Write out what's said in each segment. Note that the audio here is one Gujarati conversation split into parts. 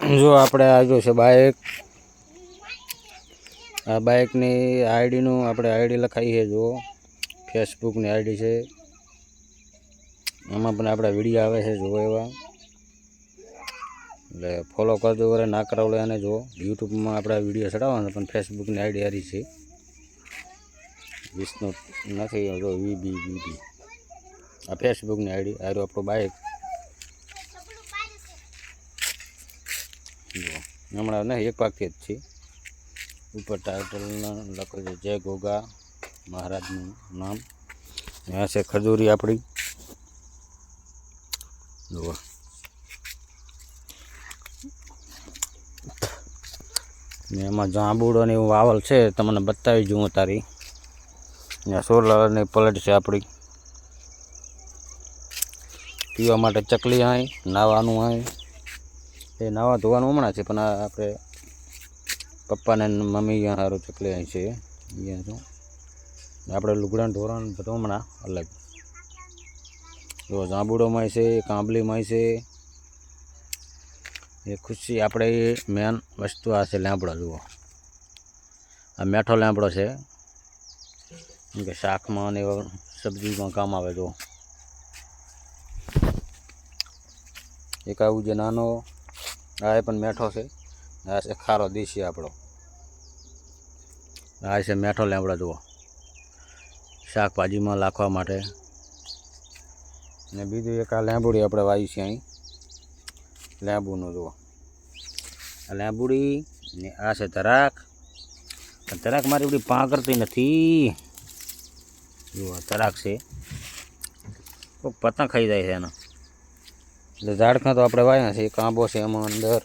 જો આપણે આવ્યો છે બાઇક, આ બાઇકની આઈડીનું આપણે આઈડી લખાઈ છે. જો ફેસબુકની આઈડી છે, એમાં પણ આપણા વિડીયો આવે છે. જો એવા એટલે ફોલો કરજો. વરે ના કરાવલો એને. જો યુટ્યુબમાં આપણા વિડીયો ચડાવવાના, પણ ફેસબુકની આઈડી હારી છે. વિષ્ણુ નથી. જો વીબી આ ફેસબુકની આઈડી. આર્યો આપણો બાઇક. જો હમણાં નહીં, એક વાગથી જ છે. ઉપર ટાઇટલ લખેલું છે જય ગોગા મહારાજનું નામ. ત્યાં છે ખજૂરી આપણી. જુઓ ને એમાં જાંબુડોની એવું વાવલ છે, તમને બતાવી જઉં તારી. ત્યાં સોલરની પલટ છે આપણી. પીવા માટે ચકલી અહીં, નાવાનું અહીં. એ નાવા ધોવાનું હમણાં છે, પણ આપણે પપ્પાને મમ્મી સારું ચકલી અહીં છે. અહીંયા જો આપણે લુગડાનું ધોરણ બધું હમણાં અલગ. જો જાંબુડોમાં છે, કાંબલીમાં છે. એ ખુશી આપણે મેન વસ્તુ આ છે લેમડો. જુઓ આ મેઠો લેમડો છે, કે શાકમાં ને એવા સબ્જીમાં કામ આવે. જો એક આવું જે નાનો, આ એ પણ મેઠો છે. આ છે ખારો દેશી આપણો. આ છે મેઠો લેમડો. જુઓ શાકભાજીમાં નાખવા માટે. ને બીજું એક આ લેંબુડી આપણે વાવી છે અહીં, લેંબુનું. જુઓ આ લેંબુડી ને આ છે તરાક. તરાક મારી બધી પા કરતી નથી. જુઓ તરાક છે, કોઈ પતંગ ખાઈ જાય છે એના. એટલે ઝાડખાં તો આપણે વાયા છે. એક આંબો છે એમાં અંદર,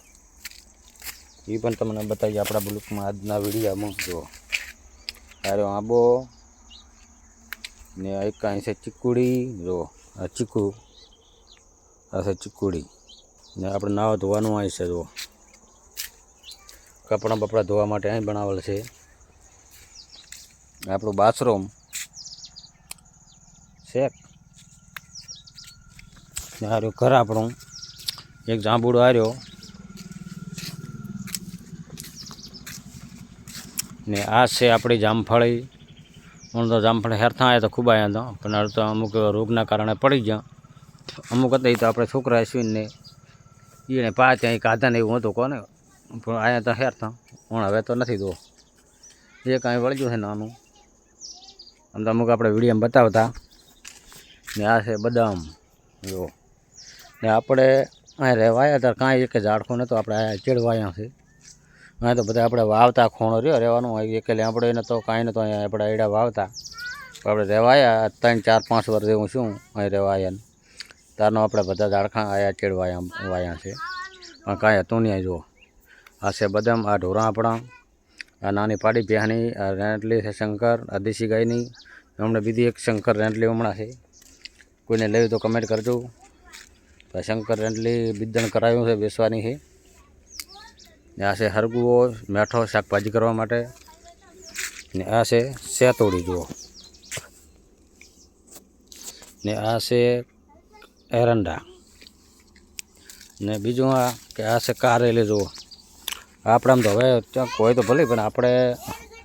એ પણ તમને બતાવીએ આપણા બ્લોકમાં આજના વિડીયામાં. જુઓ સારો આંબો ને એક અહીં છે ચીકુડી. જુઓ આ ચીકુ, આ છે ચીકુડી. ને આપણે નાવા ધોવાનું અહીં છે. જુઓ કપડાં બપડા ધોવા માટે અહીં બનાવેલ છે. આપણું બાથરૂમ શેક ને હાર્યું ઘર આપણું. એક જાંબુડો હાર્યો ને આ છે આપણી જામફળી. હું તો જામફળી હેરથા આવ્યા તો ખૂબ આવ્યા હતા, પણ હવે તો અમુક રોગના કારણે પડી ગયા. અમુક હતા એ તો આપણે છોકરા અશ્વિનને એને પાંચ અહીં કાધા ને એવું હતું કોને, પણ અહીંયા તો હેરથા. પણ હવે તો નથી. દો એ કાંઈ વળી ગયું છે નાનું. આમ તો અમુક આપણે વિડીયોમાં બતાવતા. ને આ છે બદામ. જો ને આપણે અહીં રહેવાયા હતા, કાંઈ એક ઝાડખું નહોતું. આપણે અહીંયા ચેડવાયા છે. અહીં તો બધા આપણે વાવતા ખોણો રહ્યો રહેવાનું હોય. એક આપણે એને તો કાંઈ નહોતો. અહીંયા આપણે આયડા વાવતા. આપણે રહેવાયા 3, 4, 5 વર્ષ જેવું શું અહીં રહેવાયા ને તારનો આપણે બધા ઝાડખાં આયા ચેડવાયા વાયા છે. પણ કાંઈ હતું નહીં. જુઓ આ છે બદામ. આ ઢોરા આપણા. આ નાની પાડી પ્યાની. આ રેંટલી છે શંકર, આ દેશી ગાયની. હમણાં બીજી એક શંકર રેંટલી હમણાં છે. કોઈને લેવી તો કમેન્ટ કરજો. શંકર રેંટલી બિદ્દણ કરાવ્યું છે, બેસવાની છે. ને આ છે હરગુઓ મેઠો શાકભાજી કરવા માટે. ને આ છે સેતોડી. જુઓ ને આ છે એરંડા. ને બીજું આ કે આ છે કારેલી. જુઓ આપણે આમ તો હવે ત્યાં કોઈ તો ભલે, પણ આપણે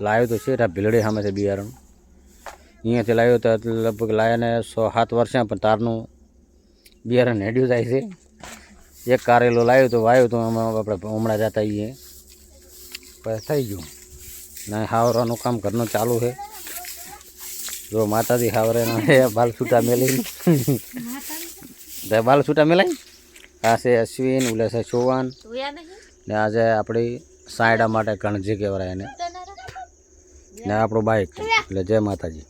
લાવ્યું તો છે ભીલડી સામે છે બિયારણ. અહીંયાથી લાવ્યું તો લગભગ લાવ્યાને 6-7 વર્ષ, પણ તારનું બિયારણ હેડ્યું જાય છે. એક કારેલું લાવ્યું તો વાવ્યું તો આપણે હમણાં જતા આવીએ પછી થઈ ગયું. ને હાવરાનું કામ ઘરનું ચાલુ છે. જો માતાજી હાવરેના બાલ છૂટા મેલી બાલ છૂટા મેલાય. આ છે અશ્વિન, ઉલે છે ચોવાન. ને આજે આપણી સાયડા માટે ગણજી કહેવાય એને. ને આપણું બાઇક. એટલે જય માતાજી.